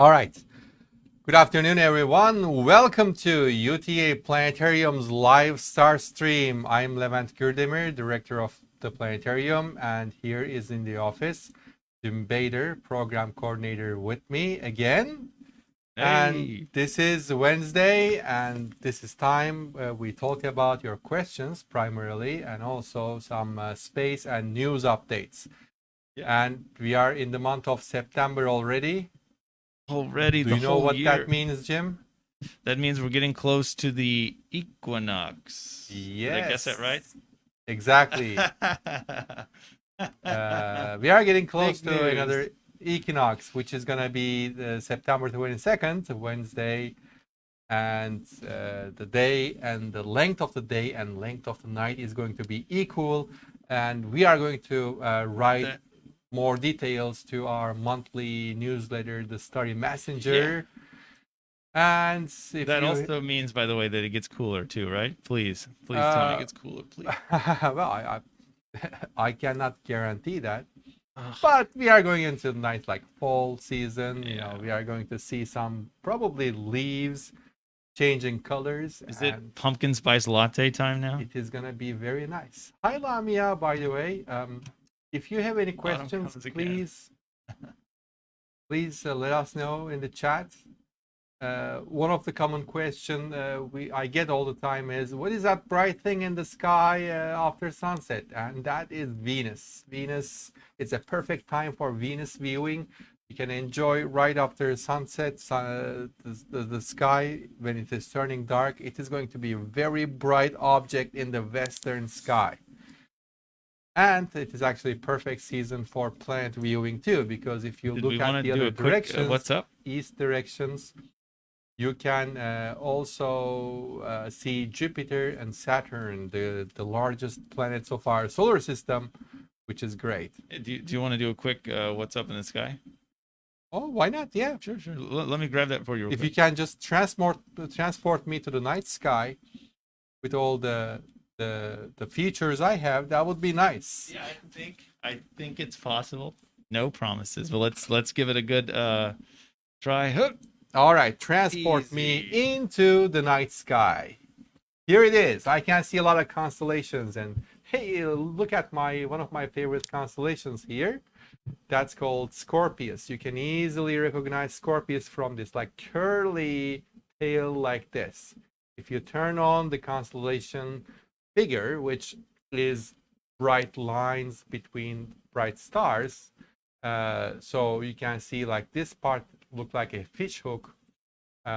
All right. Good afternoon, everyone. Welcome to UTA Planetarium's live star stream. I'm Levent Gürdemir, director of the planetarium, and here is in the office Jim Bader, program coordinator, with me again. Hey. And this is Wednesday, and this is time we talk about your questions primarily, and also some space and news updates. Yeah. And we are in the month of September already. Already Do the you know whole what year. that means, Jim? That means we're getting close to the equinox. Yes. Did I guess that right? Exactly. We are getting close Big to news. another equinox, which is going to be September 22nd, Wednesday. And the day and the length of the day and length of the night is going to be equal. And we are going to write more details to our monthly newsletter, the Starry Messenger. Yeah. And if that also means, by the way, that it gets cooler too, right? Please tell me it gets cooler, please. Well, I cannot guarantee that. But we are going into nice like fall season. Yeah. You know, we are going to see some probably leaves changing colors. Is it pumpkin spice latte time now? It is gonna be very nice. Hi Lamia, by the way. If you have any questions, please let us know in the chat. One of the common questions I get all the time is, what is that bright thing in the sky after sunset? And that is Venus. Venus, it's a perfect time for Venus viewing. You can enjoy right after sunset, the sky when it is turning dark. It is going to be a very bright object in the western sky. And it is actually a perfect season for planet viewing too, because if you look at the other directions, what's up? East directions, you can also see Jupiter and Saturn, the largest planets of our solar system, which is great. Do you want to do a quick what's up in the sky? Oh, why not? Yeah. Sure. Let me grab that for you. If you can just transport me to the night sky with all the features I have, that would be nice. Yeah, I think it's possible. No promises, but let's give it a good try. All right, transport me into the night sky. Here it is. I can see a lot of constellations, and hey, look at one of my favorite constellations here. That's called Scorpius. You can easily recognize Scorpius from this like curly tail like this. If you turn on the constellation figure, which is bright lines between bright stars, so you can see like this part look like a fish hook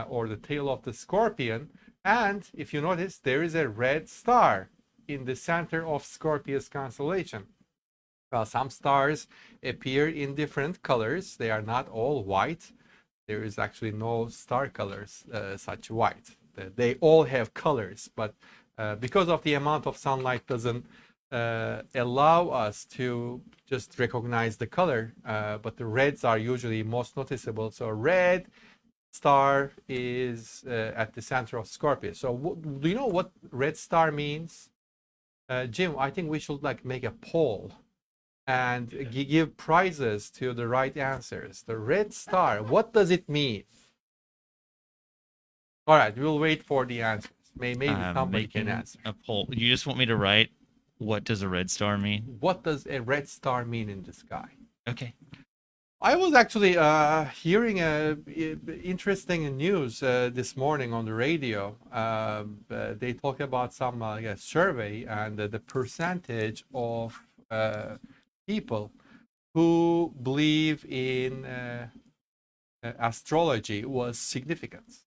or the tail of the scorpion. And if you notice, there is a red star in the center of Scorpius constellation. Well, some stars appear in different colors. They are not all white. There is actually no star colors such white. They all have colors, but because of the amount of sunlight doesn't allow us to just recognize the color, but the reds are usually most noticeable. So red star is at the center of Scorpius. So do you know what red star means? Jim, I think we should like make a poll and give prizes to the right answers. The red star, what does it mean? All right, we'll wait for the answers. Maybe somebody can Making answer. a poll. You just want me to write what does a red star mean? What does a red star mean in the sky? Okay. I was actually hearing interesting news this morning on the radio. They talk about some survey, and the percentage of people who believe in astrology was significant.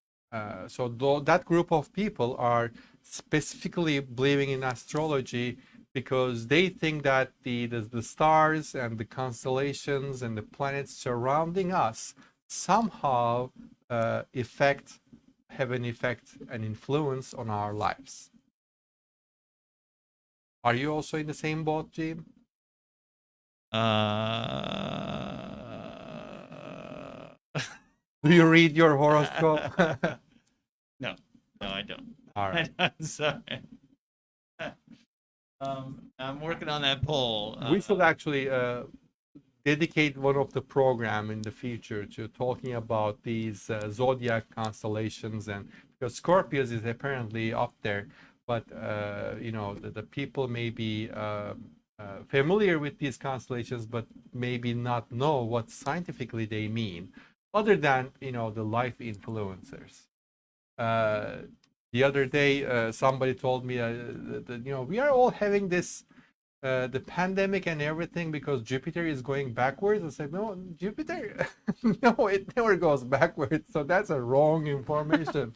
So that group of people are specifically believing in astrology because they think that the stars and the constellations and the planets surrounding us somehow have an effect, an influence on our lives. Are you also in the same boat, Jim? Do you read your horoscope? No, I don't. All right. I'm sorry. I'm working on that poll. We should actually dedicate one of the program in the future to talking about these zodiac constellations, and because Scorpius is apparently up there, but the people may be familiar with these constellations, but maybe not know what scientifically they mean, other than the life influencers. The other day, somebody told me that we are all having this the pandemic and everything because Jupiter is going backwards. I said, no, Jupiter, no, it never goes backwards. So that's a wrong information.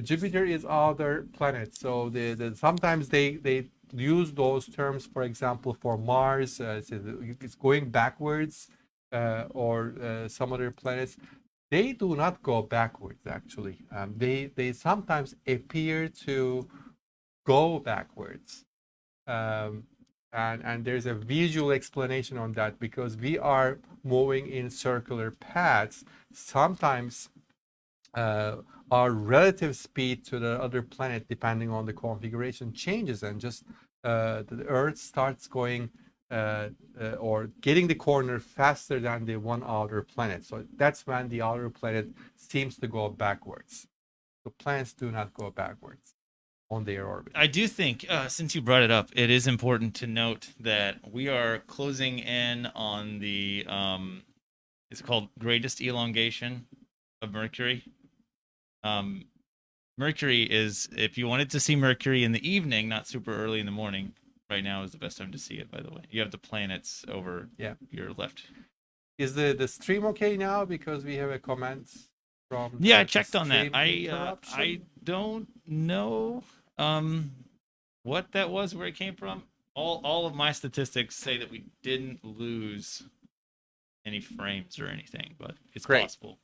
Jupiter is other planet. So sometimes they use those terms, for example, for Mars, it's going backwards, or some other planets. They do not go backwards, actually. They sometimes appear to go backwards. And there's a visual explanation on that because we are moving in circular paths. Sometimes our relative speed to the other planet, depending on the configuration, changes, and just the Earth starts going or getting the corner faster than the one outer planet. So that's when the outer planet seems to go backwards. The planets do not go backwards on their orbit. I do think, since you brought it up, it is important to note that we are closing in on the, it's called greatest elongation of Mercury. Mercury is, if you wanted to see Mercury in the evening, not super early in the morning, right now is the best time to see it, by the way. You have the planets over your left. Is the stream okay now? Because we have a comment from I checked on that. I don't know what that was, where it came from. All of my statistics say that we didn't lose any frames or anything, but it's possible.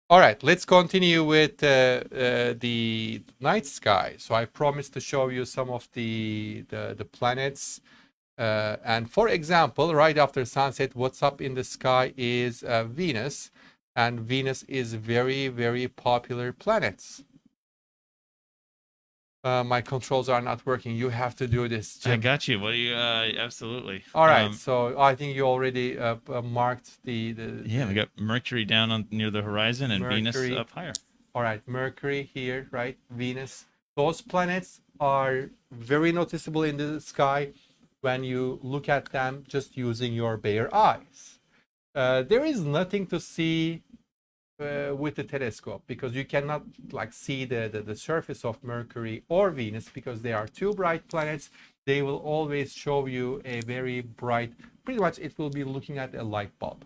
All right, let's continue with the night sky. So I promised to show you some of the planets. And for example, right after sunset, what's up in the sky is Venus. And Venus is very, very popular planet. My controls are not working. You have to do this, Jim. I got you. What do you? Absolutely. All right. So I think you already marked the. Yeah, we got Mercury down near the horizon and Venus up higher. All right, Mercury here, right? Venus. Those planets are very noticeable in the sky when you look at them just using your bare eyes. There is nothing to see with the telescope because you cannot see the surface of Mercury or Venus because they are two bright planets. They will always show you a very bright, pretty much it will be looking at a light bulb.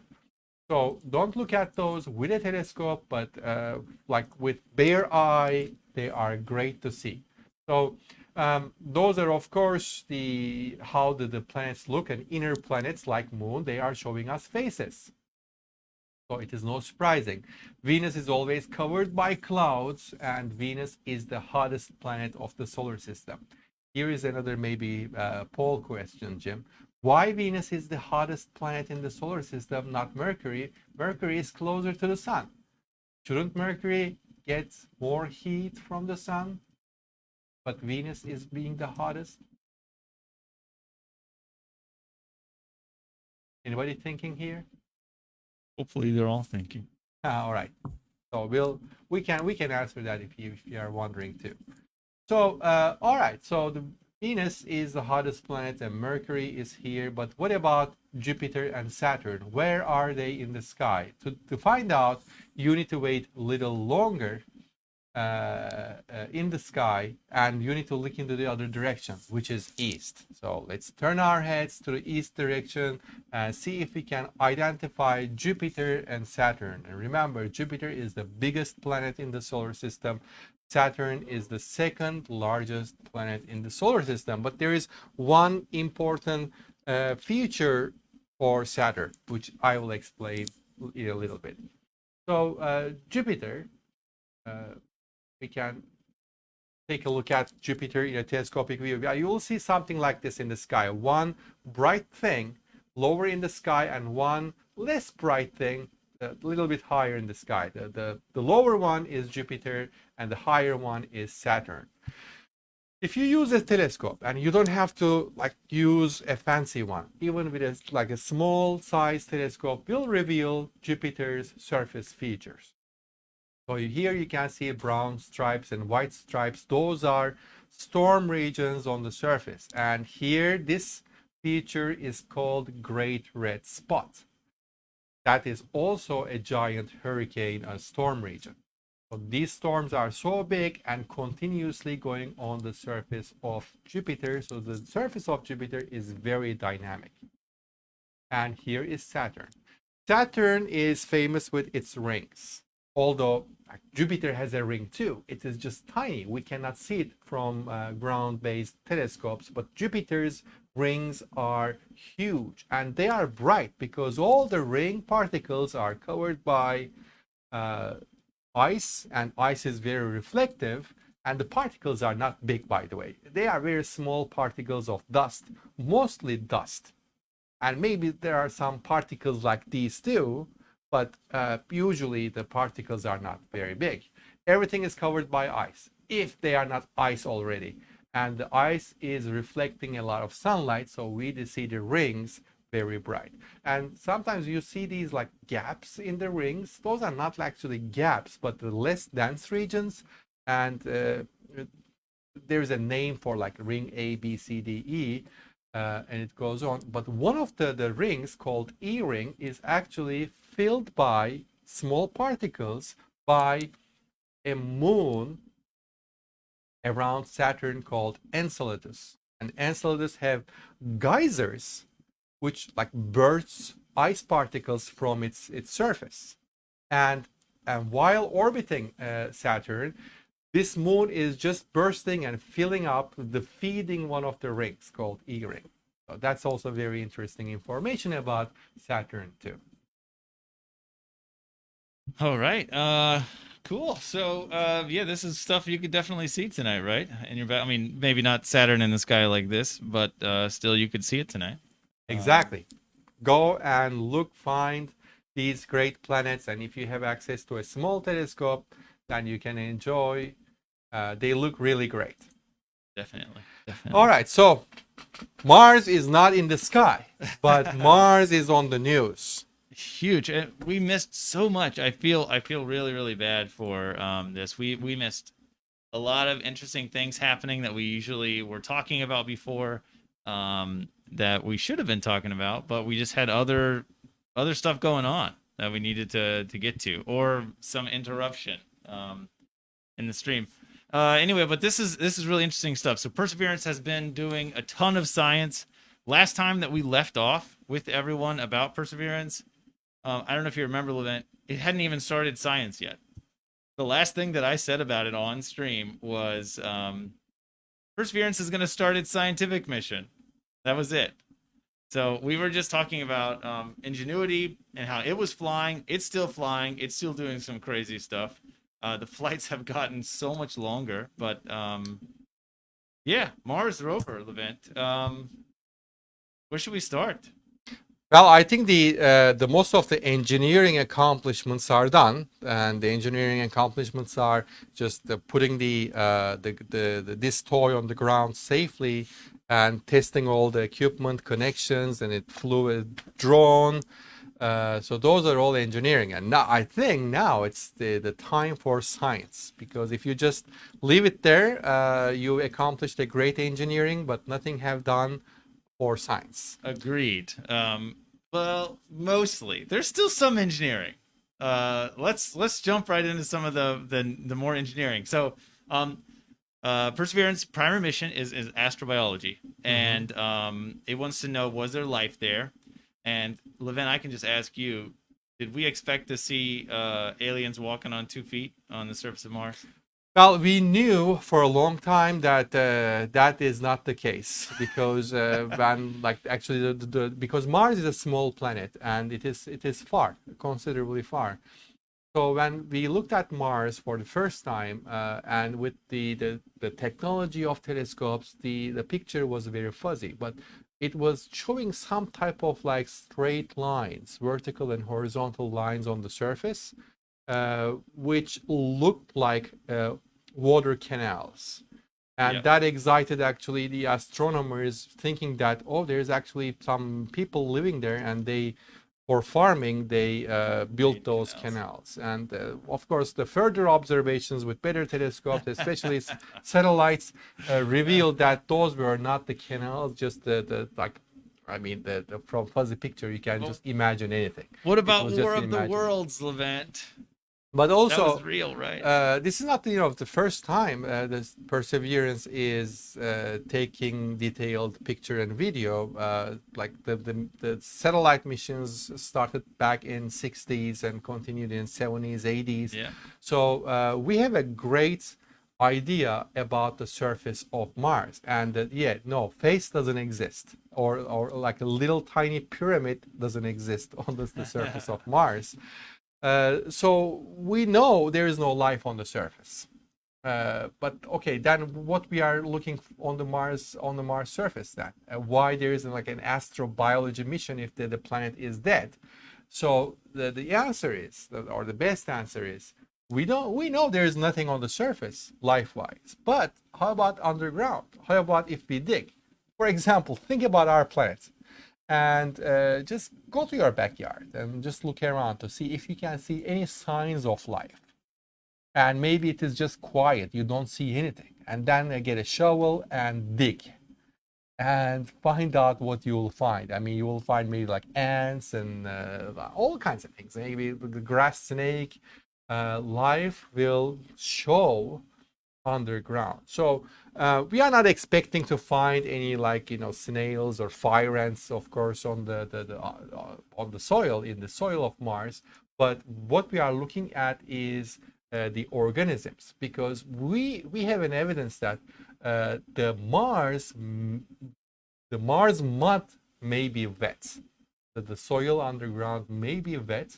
So don't look at those with a telescope, but with bare eye, they are great to see. So those are, of course, how the planets look, and inner planets like Moon, they are showing us faces. So it is no surprising. Venus is always covered by clouds, and Venus is the hottest planet of the solar system. Here is another maybe poll question, Jim. Why Venus is the hottest planet in the solar system, not Mercury? Mercury is closer to the sun. Shouldn't Mercury get more heat from the sun? But Venus is being the hottest? Anybody thinking here? Hopefully, they're all thinking. All right. So we can answer that if you are wondering too. So all right. So the Venus is the hottest planet and Mercury is here. But what about Jupiter and Saturn? Where are they in the sky? To find out, you need to wait a little longer in the sky, and you need to look into the other direction, which is east. So let's turn our heads to the east direction and see if we can identify Jupiter and Saturn. And remember, Jupiter is the biggest planet in the solar system. Saturn is the second largest planet in the solar system. But there is one important feature for Saturn, which I will explain in a little bit. So Jupiter, we can take a look at Jupiter in a telescopic view. You will see something like this in the sky. One bright thing lower in the sky and one less bright thing a little bit higher in the sky. The lower one is Jupiter and the higher one is Saturn. If you use a telescope, and you don't have to like use a fancy one, even with a small size telescope will reveal Jupiter's surface features. So here you can see brown stripes and white stripes. Those are storm regions on the surface. And here this feature is called Great Red Spot. That is also a giant hurricane storm region. So these storms are so big and continuously going on the surface of Jupiter. So the surface of Jupiter is very dynamic. And here is Saturn. Saturn is famous with its rings. Although Jupiter has a ring too, it is just tiny. We cannot see it from ground-based telescopes, but Jupiter's rings are huge and they are bright because all the ring particles are covered by ice, and ice is very reflective, and the particles are not big, by the way. They are very small particles of dust, mostly dust. And maybe there are some particles like these too, but usually the particles are not very big. Everything is covered by ice, if they are not ice already. And the ice is reflecting a lot of sunlight, so we see the rings very bright. And sometimes you see these like gaps in the rings. Those are not actually gaps, but the less dense regions. And there's a name for like ring A, B, C, D, E. And it goes on. But one of the rings called E ring is actually filled by small particles by a moon around Saturn called Enceladus. And Enceladus have geysers which like bursts ice particles from its surface. And while orbiting Saturn, this moon is just bursting and filling up feeding one of the rings called E ring. So that's also very interesting information about Saturn too. All right. Cool. So, yeah, this is stuff you could definitely see tonight, right? And I mean, maybe not Saturn in the sky like this, but still, you could see it tonight. Exactly. Go and look, find these great planets, and if you have access to a small telescope, then you can enjoy. They look really great. Definitely. Definitely. All right. So Mars is not in the sky, but Mars is on the news. Huge. We missed so much. I feel really, really bad for this. We missed a lot of interesting things happening that we usually were talking about before, that we should have been talking about, but we just had other stuff going on that we needed to get to, or some interruption in the stream. Anyway, but this is really interesting stuff. So Perseverance has been doing a ton of science. Last time that we left off with everyone about Perseverance, I don't know if you remember, Levent, it hadn't even started science yet. The last thing that I said about it on stream was Perseverance is going to start its scientific mission. That was it. So we were just talking about Ingenuity and how it was flying. It's still flying. It's still doing some crazy stuff. The flights have gotten so much longer, but yeah, Mars rover, Levent. Where should we start? Well, I think the most of the engineering accomplishments are done, and the engineering accomplishments are just putting this toy on the ground safely and testing all the equipment connections, and it flew a drone. So those are all engineering, and now I think now it's the time for science, because if you just leave it there, you accomplished a great engineering, but nothing have done for science. Agreed. Well, mostly. There's still some engineering. Let's jump right into some of the more engineering. So, Perseverance primary mission is astrobiology, and it wants to know, was there life there? And Levin, I can just ask you, did we expect to see aliens walking on 2 feet on the surface of Mars? Well, we knew for a long time that that is not the case, because when like actually because Mars is a small planet, and it is far, considerably far. So when we looked at Mars for the first time, and with the technology of telescopes, the picture was very fuzzy, but it was showing some type of like straight lines, vertical and horizontal lines on the surface, which looked like water canals. And Yeah. that excited actually the astronomers, thinking that, oh, there's actually some people living there, and they, for farming, they built Made those canals. canals. And of course, the further observations with better telescopes, especially satellites, revealed that those were not the canals, just the like, I mean, the from fuzzy picture, you can Well, just imagine anything. what It about was War just of the imagination. Worlds, Levant? But That was also, real, right? this is not the first time this Perseverance is taking detailed picture and video. Like the satellite missions started back in 60s and continued in 70s, 80s. Yeah. So we have a great idea about the surface of Mars, and yeah, no, face doesn't exist, or like a little tiny pyramid doesn't exist on the surface of Mars. So we know there is no life on the surface. But okay, then what we are looking on the Mars surface then? Why there isn't like an astrobiology mission if the planet is dead? So the answer is, or the best answer is, we know there is nothing on the surface life-wise. But how about underground? How about if we dig? For example, think about our planet, and just go to your backyard and just look around to see if you can see any signs of life. And maybe it is just quiet, you don't see anything, and then get a shovel and dig and find out what you will find. I mean, you will find maybe like ants and all kinds of things, maybe the grass snake. Life will show underground. So we are not expecting to find any, like, snails or fire ants, of course, on on the soil, in the soil of Mars. But what we are looking at is the organisms, because we have an evidence that the Mars mud may be wet, that the soil underground may be wet,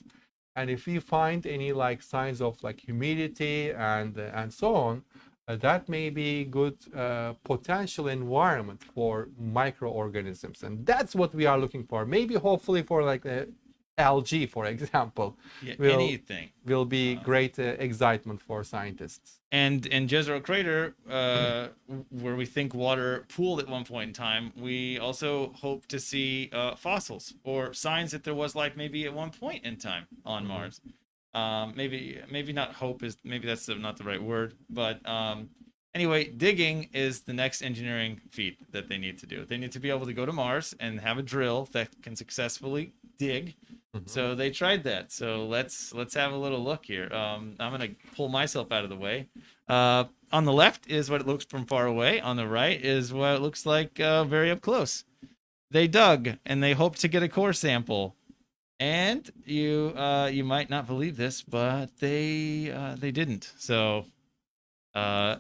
and if we find any like signs of like humidity and so on, that may be good potential environment for microorganisms, and that's what we are looking for. Maybe hopefully for like algae, for example, Yeah, will anything. will be great excitement for scientists. And in Jezero Crater, where we think water pooled at one point in time, we also hope to see fossils or signs that there was life maybe at one point in time on Mars. Maybe not hope is, maybe that's not the right word, but anyway, digging is the next engineering feat that they need to do. They need to be able to go to Mars and have a drill that can successfully dig. So they tried that. So let's have a little look here. I'm gonna pull myself out of the way. On the left is what it looks from far away. On the right is what it looks like very up close. They dug and they hoped to get a core sample. And you might not believe this, but they didn't. So uh,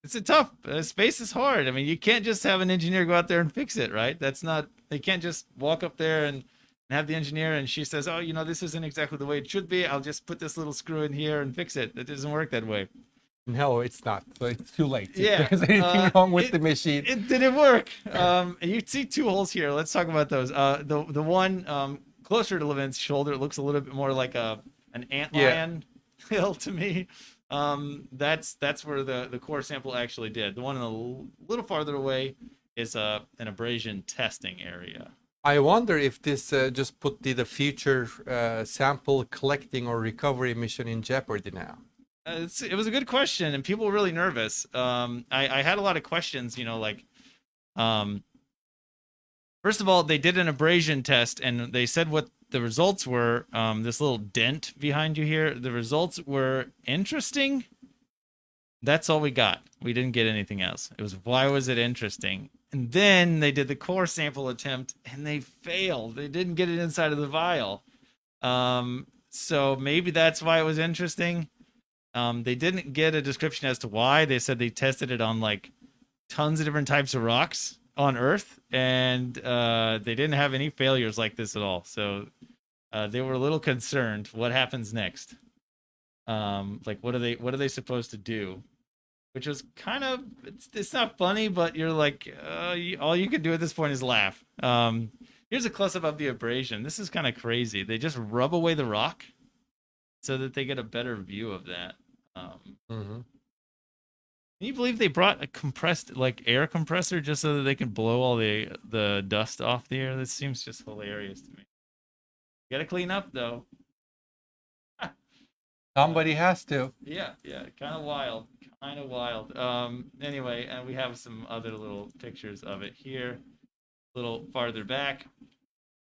it's a tough. Space is hard. I mean, you can't just have an engineer go out there and fix it, right? That's not. They can't just walk up there and have the engineer and she says, "Oh, this isn't exactly the way it should be. I'll just put this little screw in here and fix it." It doesn't work that way. No, it's not. So it's too late. Yeah, If there's anything wrong with the machine. It didn't work. You see two holes here. Let's talk about those. The one closer to Levent's shoulder, it looks a little bit more like an antlion hill to me. That's where the core sample actually did. The one a little farther away is an abrasion testing area. I wonder if this just put the future sample collecting or recovery mission in jeopardy now. It was a good question, and people were really nervous. I had a lot of questions, like, first of all, they did an abrasion test, and they said what the results were. This little dent behind you here, the results were interesting. That's all we got. We didn't get anything else. It was, why was it interesting? And then they did the core sample attempt, and they failed. They didn't get it inside of the vial. So maybe that's why it was interesting. They didn't get a description as to why. They said they tested it on like tons of different types of rocks on Earth, and they didn't have any failures like this at all. So they were a little concerned. What happens next? Like, what are they supposed to do? Which was kind of, it's not funny, but you're like, all you can do at this point is laugh. Here's a close up of the abrasion. This is kind of crazy. They just rub away the rock so that they get a better view of that. Can you believe they brought a compressed like air compressor just so that they can blow all the dust off the air? This seems just hilarious to me. You gotta clean up though. Somebody has to. Yeah, kind of wild. Anyway, and we have some other little pictures of it here. A little farther back. I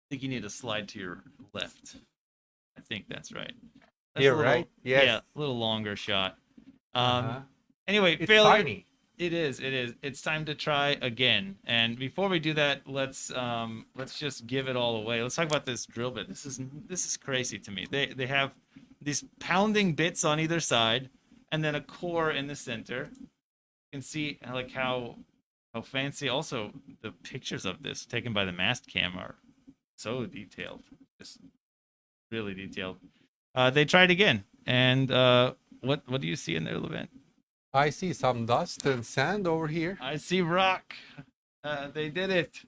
think you need to slide to your left. I think that's right. That's Here, right? Yes. Yeah, a little longer shot. Anyway, it's failure. tiny. It is. It's time to try again. And before we do that, let's just give it all away. Let's talk about this drill bit. This is crazy to me. They have these pounding bits on either side, and then a core in the center. You can see like how fancy. Also, the pictures of this taken by the mast cam are so detailed, just really detailed. They tried again, and what do you see in there, Levent? I see some dust and sand over here. I see rock. They did it.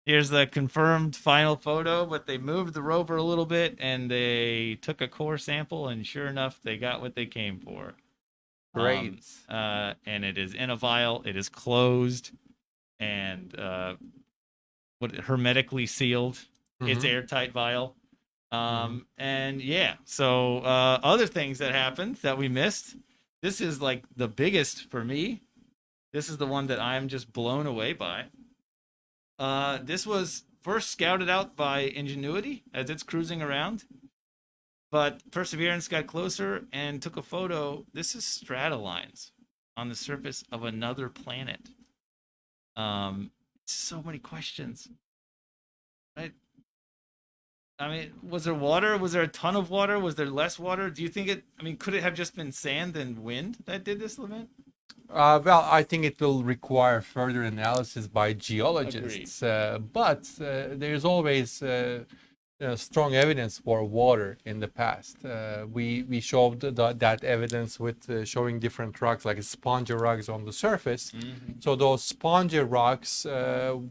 Here's the confirmed final photo, but they moved the rover a little bit, and they took a core sample, and sure enough, they got what they came for. Great. And it is in a vial. It is closed, and hermetically sealed. It's airtight vial. And yeah, so other things that happened that we missed. This is like the biggest for me. This is the one that I'm just blown away by. This was first scouted out by Ingenuity as it's cruising around, but Perseverance got closer and took a photo. This is Straddle Lines on the surface of another planet. So many questions. Right? I mean, was there water? Was there a ton of water? Was there less water? Do you think could it have just been sand and wind that did this, Levent? Well, I think it will require further analysis by geologists, but there's always strong evidence for water in the past. We showed that evidence with showing different rocks, like spongy rocks on the surface. So those spongy rocks,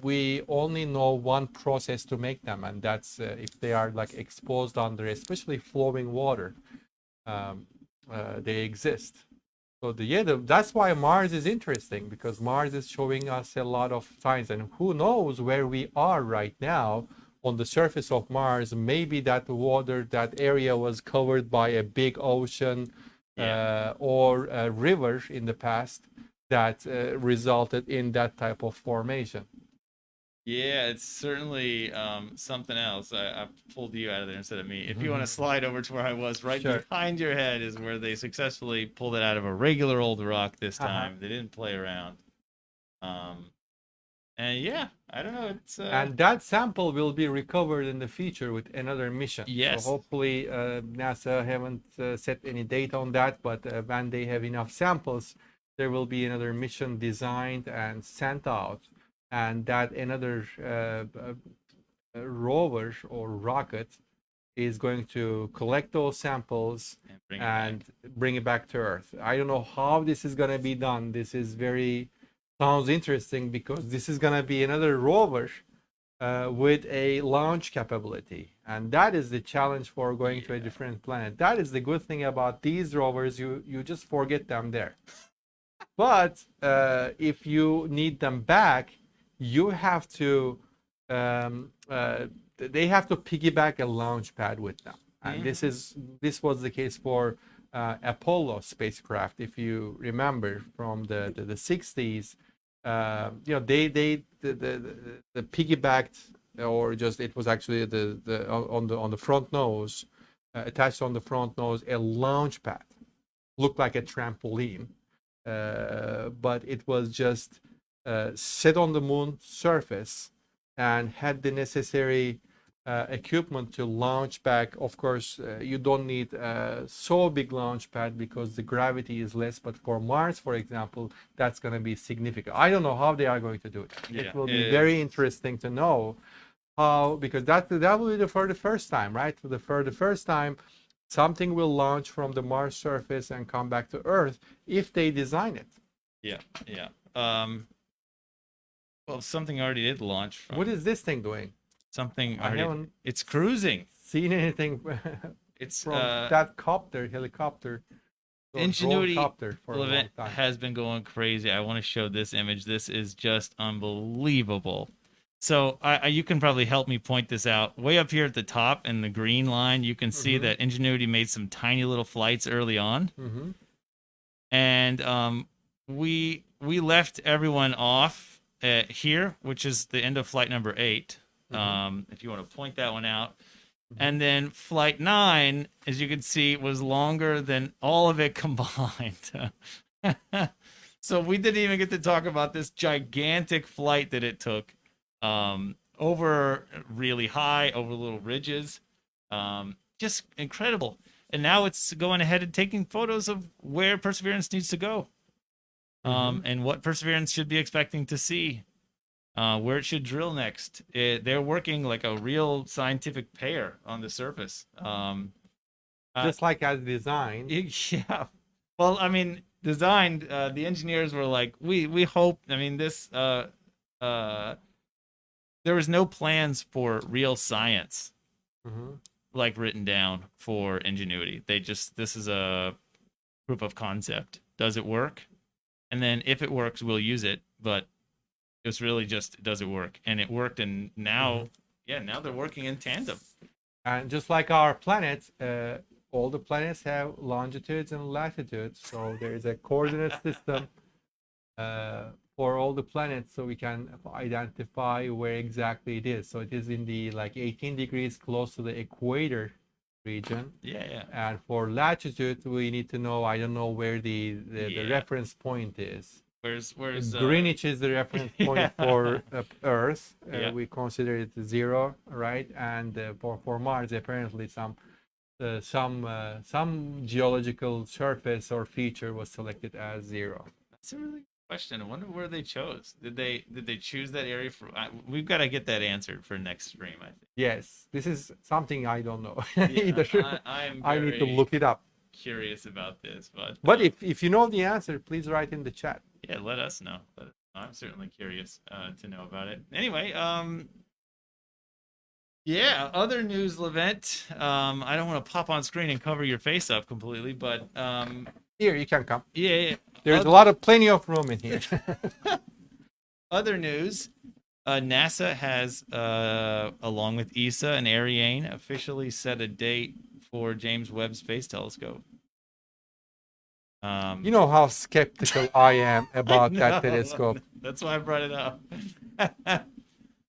we only know one process to make them, and that's if they are like exposed under especially flowing water, they exist. So that's why Mars is interesting, because Mars is showing us a lot of signs, and who knows where we are right now on the surface of Mars. Maybe that area was covered by a big ocean or a river in the past that resulted in that type of formation. Yeah, it's certainly something else. I pulled you out of there instead of me. If you want to slide over to where I was, right behind your head is where they successfully pulled it out of a regular old rock this time. They didn't play around. And yeah, I don't know. It's and that sample will be recovered in the future with another mission. Yes. So hopefully NASA haven't set any date on that, but when they have enough samples, there will be another mission designed and sent out, and that another rover or rocket is going to collect those samples and bring it back to Earth. I don't know how this is going to be done. This is very sounds interesting because this is going to be another rover with a launch capability, and that is the challenge for going to a different planet. That is the good thing about these rovers. You just forget them there. But if you need them back, you have to they have to piggyback a launch pad with them, and this was the case for Apollo spacecraft. If you remember from the 60s, the piggybacked, or just it was actually the on the front nose, attached on the front nose, a launch pad, looked like a trampoline, but it was just set on the moon surface and had the necessary equipment to launch back. Of course, you don't need so big launch pad because the gravity is less, but for Mars, for example, that's going to be significant. I don't know how they are going to do it. It will be very interesting to know how, because that will be for the first time, right? For the first time, something will launch from the Mars surface and come back to Earth if they design it. Yeah. Well, something already did launch from. What is this thing doing? Something already. It's cruising. Seen anything it's from that helicopter? Ingenuity event has been going crazy. I want to show this image. This is just unbelievable. So you can probably help me point this out. Way up here at the top in the green line, you can see that Ingenuity made some tiny little flights early on. And we left everyone off here, which is the end of flight number 8. If you want to point that one out. And then flight 9, as you can see, was longer than all of it combined. So we didn't even get to talk about this gigantic flight that it took, over really high, over little ridges. Just incredible. And now it's going ahead and taking photos of where Perseverance needs to go, and what Perseverance should be expecting to see, where it should drill next. They're working like a real scientific pair on the surface. Just like as designed. Yeah. Well, I mean, designed, the engineers were like, we hope, I mean, this, there was no plans for real science, like written down for Ingenuity. This is a proof of concept. Does it work? And then if it works, we'll use it. But it's really just, does it work? And it worked. And now, now they're working in tandem. And just like our planet, all the planets have longitudes and latitudes. So there is a coordinate system for all the planets, so we can identify where exactly it is. So it is in the 18 degrees close to the equator region. Yeah. And for latitude, we need to know, I don't know where the reference point is. Where's Greenwich is the reference point for Earth. We consider it 0, right? And for Mars, apparently some geological surface or feature was selected as 0. That's a really good question. I wonder where they chose. Did they choose that area for? We've got to get that answered for next stream, I think. Yes, this is something I don't know either. I need to look it up. Curious about this, but if you know the answer, please write in the chat. Yeah, let us know. I'm certainly curious to know about it. Anyway, other news, Levent. I don't want to pop on screen and cover your face up completely, but here you can come. Yeah. There's plenty of room in here. Other news. NASA has, along with ESA and Ariane, officially set a date for James Webb Space Telescope. You know how skeptical I am about that telescope. That's why I brought it up.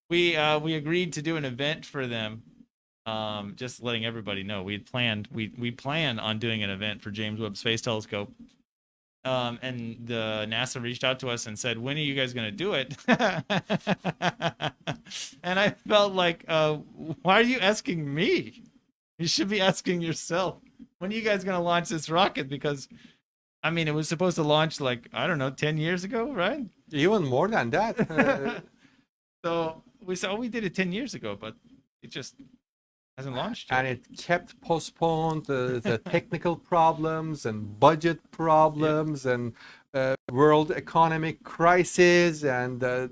We agreed to do an event for them. Just letting everybody know, we plan on doing an event for James Webb Space Telescope. And the NASA reached out to us and said, when are you guys going to do it? And I felt like, why are you asking me? You should be asking yourself. When are you guys going to launch this rocket? Because, I mean, it was supposed to launch 10 years ago, right? Even more than that. So we said, we did it 10 years ago, but it just Hasn't launched and yet. it kept postponed. The technical problems and budget problems and world economic crisis and a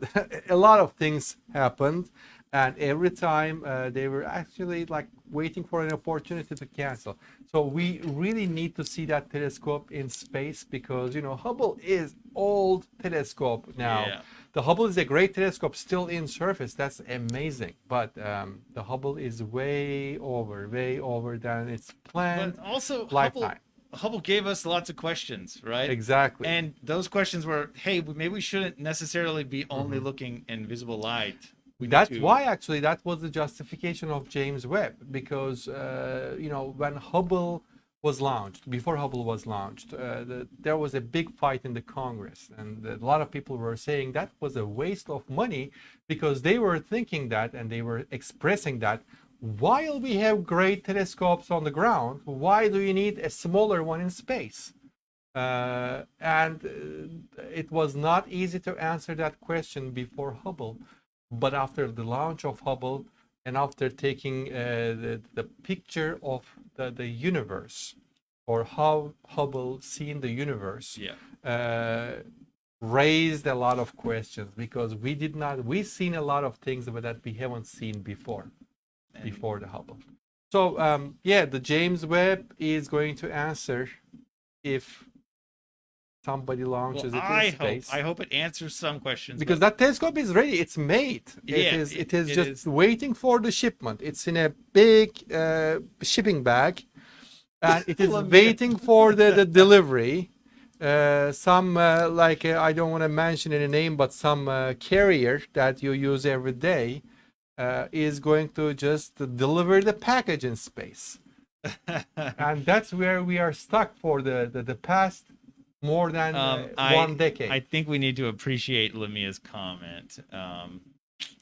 lot of things happened. And every time they were actually like waiting for an opportunity to cancel. So we really need to see that telescope in space because, you know, Hubble is old telescope now. Yeah. The Hubble is a great telescope still in surface. That's amazing. But the Hubble is way over than its planned But also, lifetime. Hubble gave us lots of questions, right? Exactly. And those questions were, hey, maybe we shouldn't necessarily be only looking in visible light. We need That's to... why actually that was the justification of James Webb because you know, when Hubble was launched, before Hubble was launched, there was a big fight in the Congress, and a lot of people were saying that was a waste of money because they were thinking that and they were expressing that while we have great telescopes on the ground, why do you need a smaller one in space? It was not easy to answer that question before Hubble, but after the launch of Hubble and after taking the picture of the universe or how Hubble seen the universe, raised a lot of questions because we seen a lot of things that we haven't seen before the Hubble. So yeah, the James Webb is going to answer if somebody launches it in space. I hope it answers some questions. Because that telescope is ready. It's made. Yeah, it is just waiting for the shipment. It's in a big shipping bag, and it is waiting for the delivery. I don't want to mention any name, but some carrier that you use every day is going to just deliver the package in space. And that's where we are stuck for the past more than 1 decade. I think we need to appreciate Lamia's comment.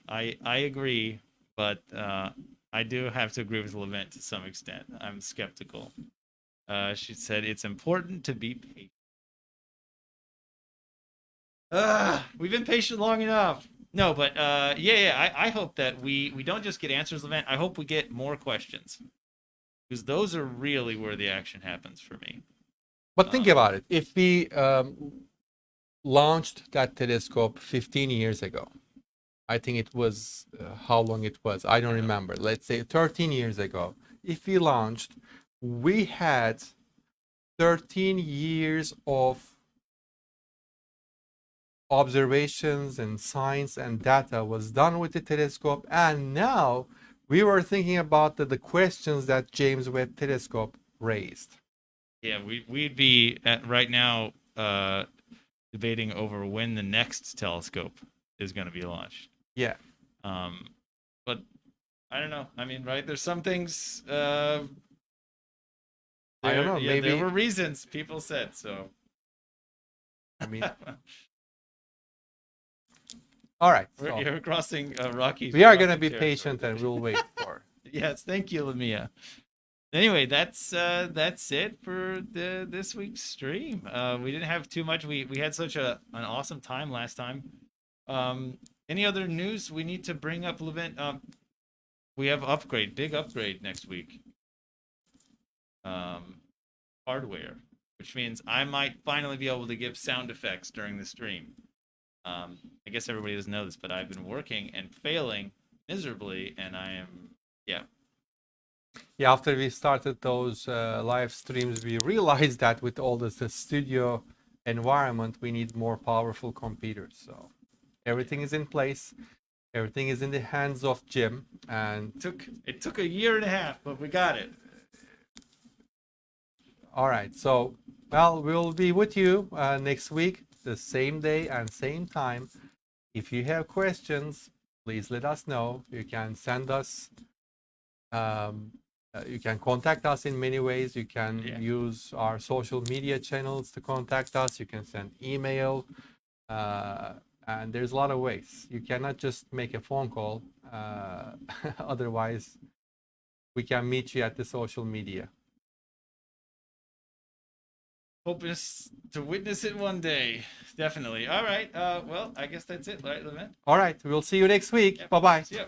I agree, but I do have to agree with Levent to some extent. I'm skeptical. She said it's important to be patient. We've been patient long enough. No, but I hope that we don't just get answers, Levent. I hope we get more questions. Because those are really where the action happens for me. But think about it. If we launched that telescope 15 years ago, I think it was how long it was. I don't remember. Let's say 13 years ago. If we launched, we had 13 years of observations and science and data was done with the telescope. And now we were thinking about the questions that James Webb telescope raised. Yeah, we'd be right now debating over when the next telescope is going to be launched. Yeah. But I don't know. I mean, right? There's some things. I don't know. Yeah, maybe there were reasons people said so. I mean. All right. So you're crossing rocky. We are going to be patient and we'll wait for. Yes, thank you, Lamia. Anyway, that's it for this week's stream. We didn't have too much. We had such an awesome time last time. Any other news we need to bring up, Levent? We have big upgrade next week. Hardware, which means I might finally be able to give sound effects during the stream. I guess everybody doesn't know this, but I've been working and failing miserably, and I am, Yeah, after we started those live streams, we realized that with all the studio environment, we need more powerful computers. So everything is in place. Everything is in the hands of Jim. And it took a year and a half, but we got it. All right. So, well, we'll be with you next week, the same day and same time. If you have questions, please let us know. You can send us. You can contact us in many ways. You can use our social media channels to contact us. You can send email. And there's a lot of ways. You cannot just make a phone call. Otherwise, we can meet you at the social media. Hoping to witness it one day. Definitely. All right. Well, I guess that's it, right, Levent? All right. We'll see you next week. Bye-bye. See ya.